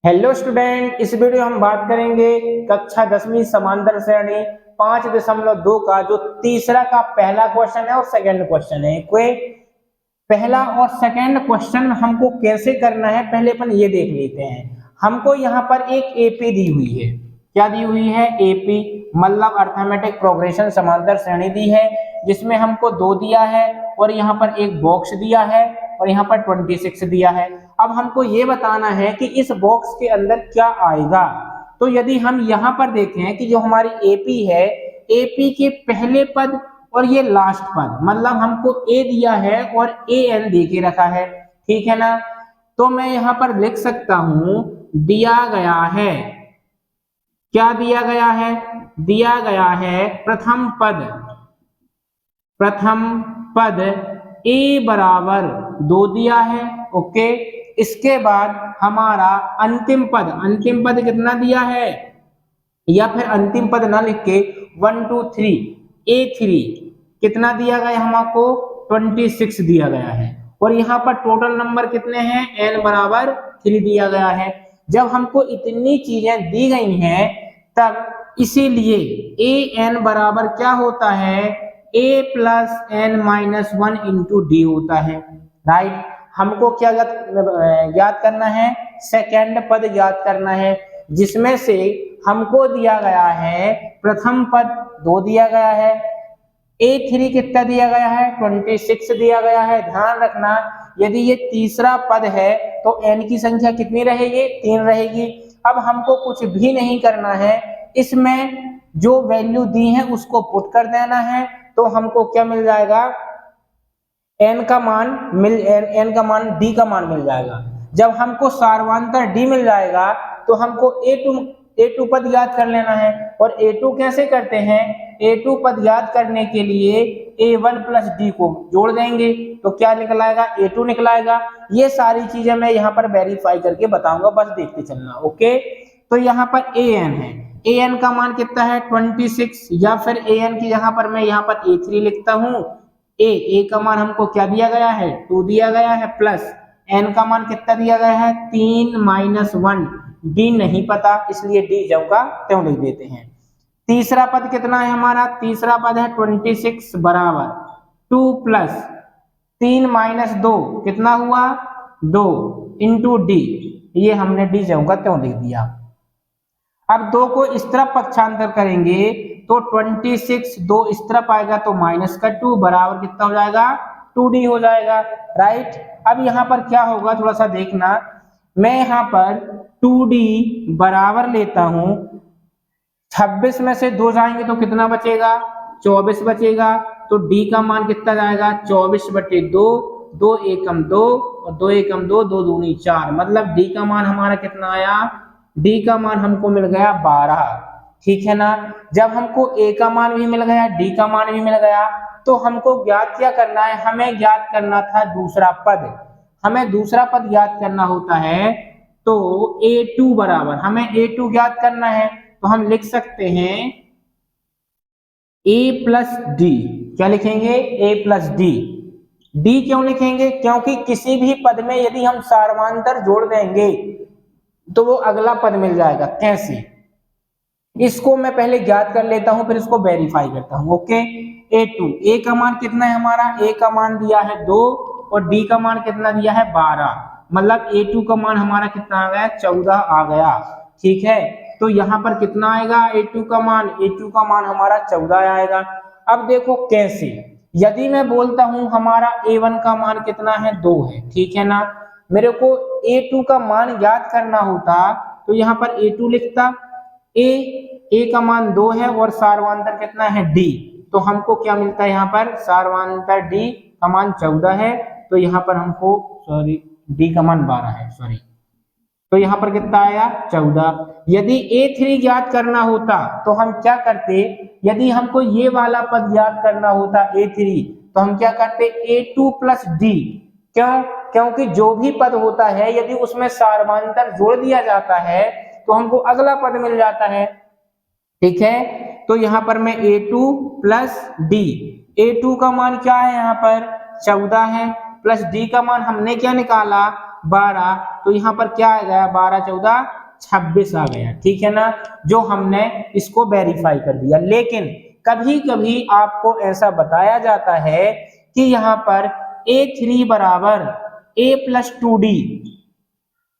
Hello student, इस video हम बात करेंगे कक्षा 10वीं समांतर श्रेणी 5.2 का जो तीसरा का पहला क्वेश्चन है और सेकंड क्वेश्चन है। कोई पहला और सेकंड क्वेश्चन हमको कैसे करना है पहले अपन ये देख लेते हैं। हमको यहाँ पर एक एपी दी हुई है। क्या दी हुई है? एपी मतलब अर्थमेटिक प्रोग्रेशन समांतर श्रेणी दी है, जिसमें हमको 2 दिया है और यहाँ पर एक बॉक्स दिया है और यहाँ पर 26 दिया है। अब हमको ये बताना है कि इस बॉक्स के अंदर क्या आएगा। तो यदि हम यहाँ पर देखें कि जो हमारी एपी है, एपी के पहले पद और ये लास्ट पद, मतलब हमको ए दिया है और ए एन दे के रखा है, ठीक है ना। तो मैं यहाँ पर लिख सकता हूं दिया गया है। क्या दिया गया है? दिया गया है प्रथम पद ए बराबर 2 दिया है। ओके, इसके बाद हमारा अंतिम पद कितना दिया है, या फिर अंतिम पद ना लिख के 1 2 3 A3 कितना दिया गया हमको? 26 दिया गया है। और यहाँ पर टोटल नंबर कितने हैं? n बराबर 3 दिया गया है। जब हमको इतनी चीजें दी गई हैं तब इसीलिए ए एन बराबर क्या होता है? a plus n minus 1 into d होता है, राइट। हमको क्या ज्ञात करना है? सेकेंड पद ज्ञात करना है, जिसमें से हमको दिया गया है प्रथम पद 2 दिया गया है, A3 कितना दिया गया है? 26 दिया गया है। ध्यान रखना, यदि ये तीसरा पद है तो n की संख्या कितनी रहेगी? 3 रहेगी। अब हमको कुछ भी नहीं करना है, इसमें जो वैल्यू दी है उसको पुट कर देना है, तो हमको क्या मिल जाएगा? n का मान d का मान मिल जाएगा। जब हमको सार्वधातुक d मिल जाएगा तो हमको A2 पद याद कर लेना है। और A2 कैसे करते हैं? A2 पद याद करने के लिए A1 प्लस डी को जोड़ देंगे तो क्या निकलाएगा? A2 निकलाएगा। ये सारी चीजें मैं यहाँ पर वेरीफाई करके बताऊंगा, बस देखते चलना। ओके, तो यहाँ पर AN है, AN का मान कितना है? 26, या फिर AN की जगह पर मैं यहाँ पर A3 लिखता हूँ। ए का मान हमको क्या दिया गया है? 2 दिया गया है, प्लस n का मान कितना दिया गया है? 3 माइनस 1। डी नहीं पता, इसलिए डी जो का त्यों लिख देते हैं। तीसरा पद कितना है हमारा? तीसरा पद है 26 बराबर 2 प्लस 3 माइनस 2 कितना हुआ? 2 इंटू डी। ये हमने डी जो का त्यों लिख दिया। अब 2 को इस तरफ पक्षांतर करेंगे तो 26 2 इस तरफ आएगा तो माइनस का 2 बराबर कितना हो जाएगा? 2d हो जाएगा, राइट। अब यहाँ पर क्या होगा थोड़ा सा देखना, मैं यहाँ पर 2d बराबर लेता हूं, 26 में से 2 जाएंगे तो कितना बचेगा? 24 बचेगा। तो d का मान कितना जाएगा? 24/2, 2 एकम 2 और 2 एकम 2, 2 दूनी 4, मतलब d का मान हमारा कितना आया? d का मान हमको मिल गया 12, ठीक है ना। जब हमको a का मान भी मिल गया, d का मान भी मिल गया, तो हमको ज्ञात क्या करना है? हमें ज्ञात करना था दूसरा पद। हमें दूसरा पद ज्ञात करना होता है, तो A2 बराबर हमें A2 ज्ञात करना है, तो हम लिख सकते हैं A प्लस डी। क्या लिखेंगे? A plus D. डी क्यों लिखेंगे? क्योंकि किसी भी पद में यदि हम सार्वधातुक जोड़ देंगे तो वो अगला पद मिल जाएगा। कैसे? इसको मैं पहले ज्ञात कर लेता हूं, फिर इसको वेरीफाई करता हूं। ओके, A2, A का मान कितना है हमारा? A का मान दिया है 2 और D का मान कितना दिया है? 12, मतलब A2 का मान हमारा कितना आ गया? 14 आ गया, ठीक है। तो यहाँ पर कितना आएगा A2 का मान? A2 का मान हमारा 14 आएगा। अब देखो कैसे, यदि मैं बोलता हूं हमारा A1 का मान कितना है? 2 है, ठीक है ना। मेरे को A2 का मान ज्ञात करना होता तो यहाँ पर A2 लिखता। ए का मान 2 है और सार्वधातुक कितना है? D। तो हमको क्या मिलता है यहाँ पर? सार्वधातुक D का मान 14 है, तो यहाँ पर हमको D का मान 12 है, तो यहाँ पर कितना आया? 14। यदि A3 ज्ञात करना होता तो हम क्या करते? यदि हमको ये वाला पद ज्ञात करना होता A3, तो हम क्या करते? A2 plus D। क्यों? क्योंकि जो भी पद होता है यदि उसमें सार्वधातुक जोड़ दिया जाता है तो हमको अगला पद मिल जाता है, ठीक है। तो यहाँ पर मैं A2 प्लस D, A2 का मान क्या है यहाँ पर? 14 है, प्लस D का मान हमने क्या निकाला? 12, तो यहाँ पर क्या आ गया 12 14 26 आ गया, ठीक है ना, जो हमने इसको वेरीफाई कर दिया। लेकिन कभी कभी आपको ऐसा बताया जाता है कि यहाँ पर A3 बराबर A प्लस 2D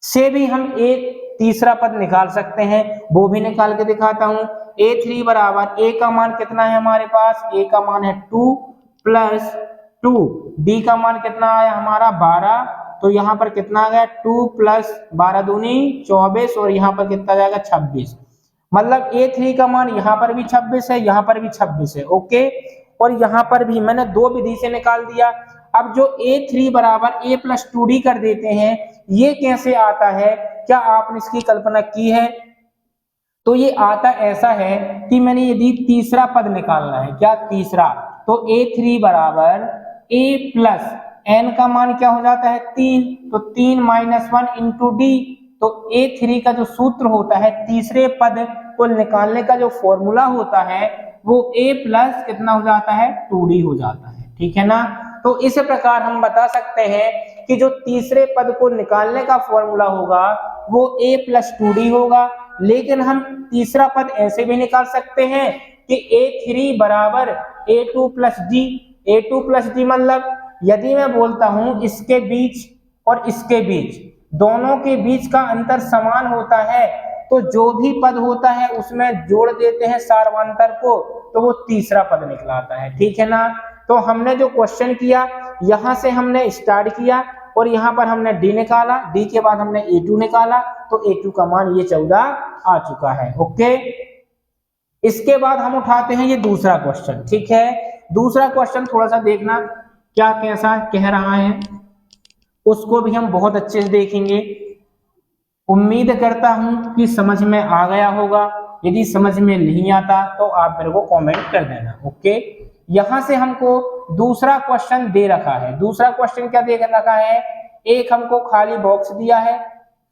से भी हम एक तीसरा पद निकाल सकते हैं, वो भी निकाल के दिखाता हूं। A3 बराबर A का मान कितना है हमारे पास, A का मान है 2 प्लस 2, D का मान कितना आया हमारा 12, तो यहाँ पर कितना आ गया 2 प्लस 12 दूनी 24 और यहाँ पर कितना जाएगा 26, मतलब A3 का मान यहाँ पर भी 26 है, यहाँ पर भी 26 है, ओके। और यहाँ पर भी मैंने दो विधि से निकाल दिया। अब जो A3 बराबर A प्लस 2D कर देते हैं, ये कैसे आता है, क्या आपने इसकी कल्पना की है? तो ये आता ऐसा है कि मैंने यदि तीसरा पद निकालना है, क्या तीसरा, तो A3 बराबर A प्लस n का मान क्या हो जाता है 3, तो 3 माइनस 1 इंटू डी, तो A3 का जो सूत्र होता है तीसरे पद को निकालने का जो फॉर्मूला होता है वो A प्लस कितना हो जाता है 2D हो जाता है, ठीक है ना। तो इस प्रकार हम बता सकते हैं कि जो तीसरे पद को निकालने का फॉर्मूला होगा वो A प्लस 2D होगा। लेकिन हम तीसरा पद ऐसे भी निकाल सकते हैं कि A3 बराबर A2 plus D, A2 plus D मतलब यदि मैं बोलता हूं इसके बीच और इसके बीच, दोनों के बीच का अंतर समान होता है, तो जो भी पद होता है उसमें जोड़ देते हैं सार्वंतर को, तो वो तीसरा पद निकलाता है, ठीक है ना। तो हमने जो क्वेश्चन किया यहां से हमने स्टार्ट किया और यहाँ पर हमने डी निकाला, डी के बाद हमने A2 निकाला, तो A2 का मान ये 14 आ चुका है, ओके। इसके बाद हम उठाते हैं ये दूसरा क्वेश्चन, ठीक है। दूसरा क्वेश्चन थोड़ा सा देखना क्या कैसा कह रहा है, उसको भी हम बहुत अच्छे से देखेंगे। उम्मीद करता हूं कि समझ में आ गया होगा, यदि समझ में नहीं आता तो आप मेरे को कमेंट कर देना, ओके। यहां से हमको दूसरा क्वेश्चन दे रखा है। दूसरा क्वेश्चन क्या दे रखा है, एक हमको खाली बॉक्स दिया है,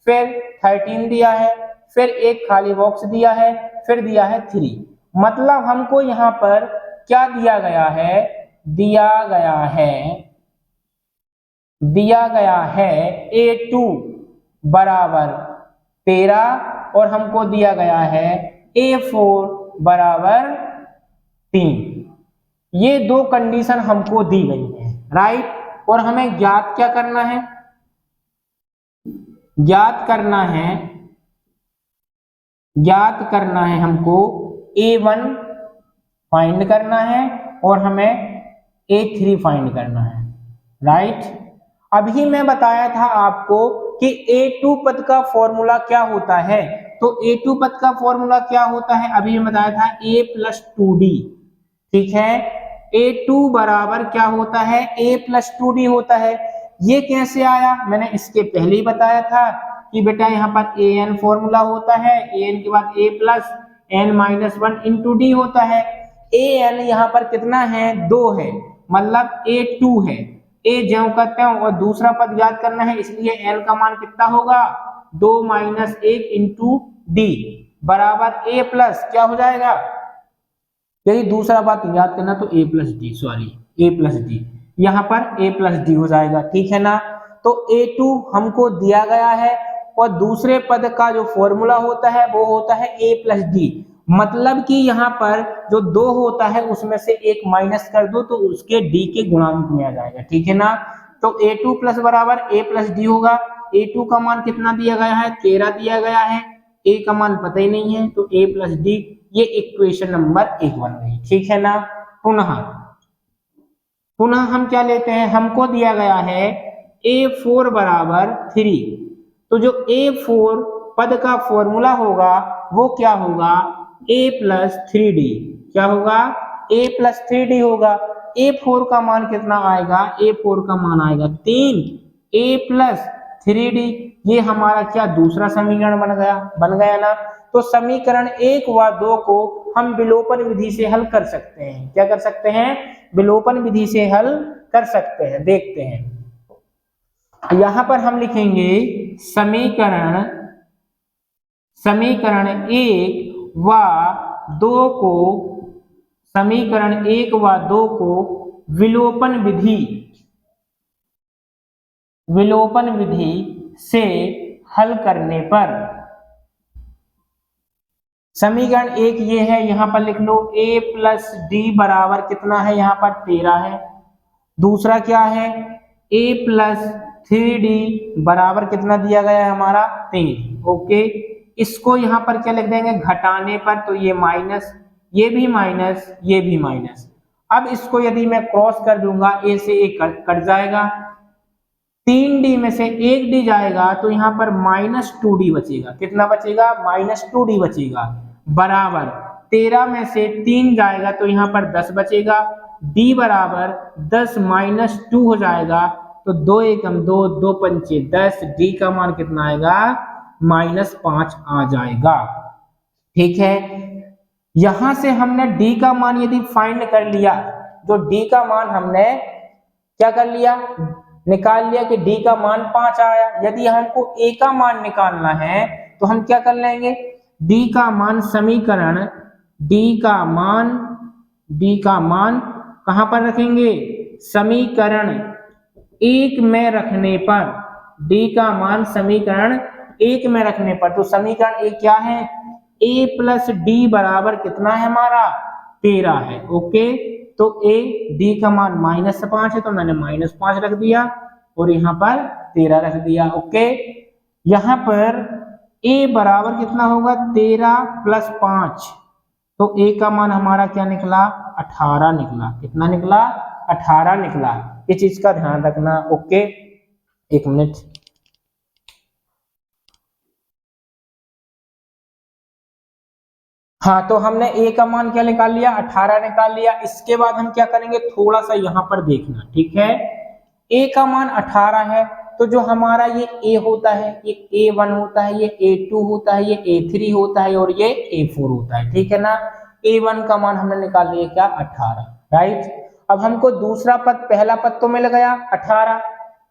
फिर 13 दिया है, फिर एक खाली बॉक्स दिया है, फिर दिया है 3, मतलब हमको यहाँ पर क्या दिया गया है, दिया गया है A2 बराबर 13 और हमको दिया गया है A4 बराबर 3। ये दो कंडीशन हमको दी गई है, राइट। और हमें ज्ञात क्या करना है, ज्ञात करना है हमको A1 फाइंड करना है और हमें A3 फाइंड करना है, राइट। अभी मैं बताया था आपको कि A2 पद का फॉर्मूला क्या होता है, तो A2 पद का फॉर्मूला क्या होता है, अभी मैं बताया था A प्लस 2D, ठीक है। A2 बराबर क्या होता है, A प्लस 2D होता है। ये कैसे आया, मैंने इसके पहले ही बताया था कि बेटा यहाँ पर an फॉर्मूला होता है, an के बाद A plus n minus 1 into d होता है। an यहाँ पर कितना है 2 है, मतलब A2 है, a ज्यों का त्यों, और दूसरा पद याद करना है, इसलिए n का मान कितना होगा 2 माइनस 1 इंटू डी बराबर A प्लस क्या हो जाएगा, यदि दूसरा बात याद करना तो A plus D, sorry A plus D, यहाँ पर A प्लस डी हो जाएगा, ठीक है ना। तो A2 हमको दिया गया है और दूसरे पद का जो फॉर्मूला होता है वो होता है A प्लस डी, मतलब कि यहाँ पर जो 2 होता है उसमें से एक माइनस कर दो तो उसके D के गुणांक में आ जाएगा, ठीक है ना। तो A2 प्लस बराबर A प्लस डी होगा। A2 का मान कितना दिया गया है 13 दिया गया है, A का मान पता ही नहीं है, तो A प्लस डी, ये इक्वेशन नंबर 1 बन गई, ठीक है ना। पुनः हम क्या लेते हैं, हमको दिया गया है A4 बराबर 3, तो जो A4 पद का फॉर्मूला होगा वो क्या होगा A प्लस 3D, क्या होगा A प्लस 3D होगा। A4 का मान कितना आएगा, A4 का मान आएगा 3, A प्लस 3D, ये हमारा क्या दूसरा समीकरण बन गया ना। तो समीकरण 1 व 2 को हम विलोपन विधि से हल कर सकते हैं, क्या कर सकते हैं, विलोपन विधि से हल कर सकते हैं। देखते हैं, यहां पर हम लिखेंगे समीकरण 1 व 2 को, समीकरण 1 व 2 को विलोपन विधि से हल करने पर समीकरण एक ये है, यहां पर लिख लो a प्लस डी बराबर कितना है, यहां पर 13 है। दूसरा क्या है, a प्लस 3d बराबर कितना दिया गया है हमारा 3। ओके, इसको यहां पर क्या लिख देंगे, घटाने पर, तो ये माइनस, ये भी माइनस, ये भी माइनस। अब इसको यदि मैं क्रॉस कर दूंगा, a से a कट जाएगा, 3d में से 1d जाएगा, तो यहाँ पर -2d बचेगा। कितना बचेगा, -2d बचेगा, बराबर 13 में से 3 जाएगा, तो यहाँ पर 10 बचेगा, d बराबर 10 - 2 हो जाएगा, तो 2 एकम 2, 2 पंचे 10, d का मान कितना आएगा, -5 आ जाएगा। ठीक है, यहां से हमने d का मान यदि फाइंड कर लिया, जो d का मान हमने क्या कर लिया, निकाल लिया कि d का मान 5 आया। यदि हमको a का मान निकालना है तो हम क्या कर लेंगे, d का मान समीकरण, d का मान कहां पर रखेंगे, समीकरण 1 में रखने पर, d का मान समीकरण 1 में रखने पर, तो समीकरण 1 क्या है, a प्लस डी बराबर कितना है हमारा 13 है। ओके, तो a d का मान -5 है, तो मैंने -5 रख दिया और यहाँ पर 13 रख दिया। ओके, यहाँ पर a बराबर कितना होगा, 13 + 5, तो a का मान हमारा क्या निकला, 18 निकला। कितना निकला, 18 निकला। इस चीज का ध्यान रखना। ओके, एक मिनट, हाँ, तो हमने a का मान क्या निकाल लिया, 18 निकाल लिया। इसके बाद हम क्या करेंगे, थोड़ा सा यहाँ पर देखना। ठीक है, a का मान 18 है, तो जो हमारा ये a होता है, ये a1 होता है, ये a2 होता है, ये a3 होता है और ये a4 होता है। ठीक है ना, a1 का मान हमने निकाल लिया क्या, 18, राइट। अब हमको दूसरा पद, पहला पद तो मिल गया 18,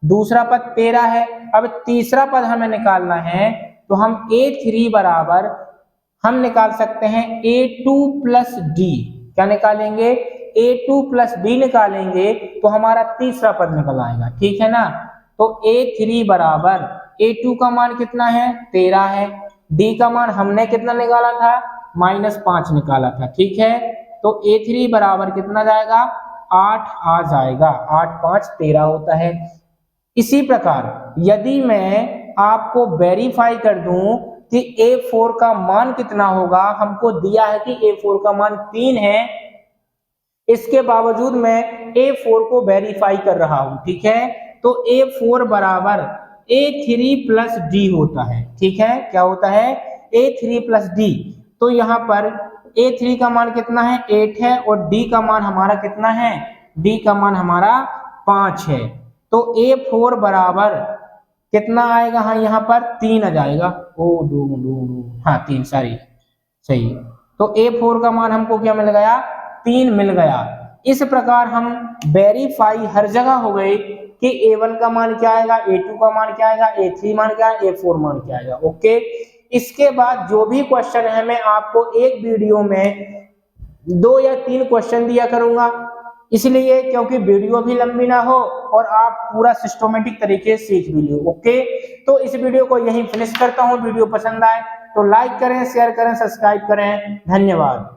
दूसरा पद 13 है। अब तीसरा पद हमें निकालना है, तो हम a3 बराबर हम निकाल सकते हैं a2 + d। क्या निकालेंगे, a2 + d निकालेंगे, तो हमारा तीसरा पद निकल आएगा। ठीक है ना, तो a3 बराबर, a2 का मान कितना है, 13 है, d का मान हमने कितना निकाला था, -5 निकाला था। ठीक है, तो a3 बराबर कितना जाएगा, 8 आ जाएगा। 8 × 5 = 13 होता है। इसी प्रकार यदि मैं आपको वेरीफाई कर दूं कि a4 का मान कितना होगा, हमको दिया है कि a4 का मान 3 है, इसके बावजूद मैं a4 को वेरीफाई कर रहा हूं। ठीक है, तो a4 बराबर a3 + d होता है। ठीक है, क्या होता है, a3 + d। तो यहाँ पर a3 का मान कितना है, 8 है, और d का मान हमारा कितना है, d का मान हमारा 5 है। तो a4 बराबर कितना आएगा, हाँ यहाँ पर 3 आ जाएगा। ओ हाँ 3, सही। तो a4 का मान हमको क्या मिल गया, 3 मिल गया। इस प्रकार हम वेरीफाई हर जगह हो गए कि a1 का मान क्या आएगा, a2 का मान क्या आएगा, a3 मान क्या है, a4 मान क्या आएगा। ओके, इसके बाद जो भी क्वेश्चन है मैं आपको एक वीडियो में 2 या 3 क्वेश्चन दिया करूंगा, इसलिए क्योंकि वीडियो भी लंबी ना हो और आप पूरा सिस्टमेटिक तरीके से सीख भी लो। ओके, तो इस वीडियो को यहीं फिनिश करता हूं। वीडियो पसंद आए तो लाइक करें, शेयर करें, सब्सक्राइब करें। धन्यवाद।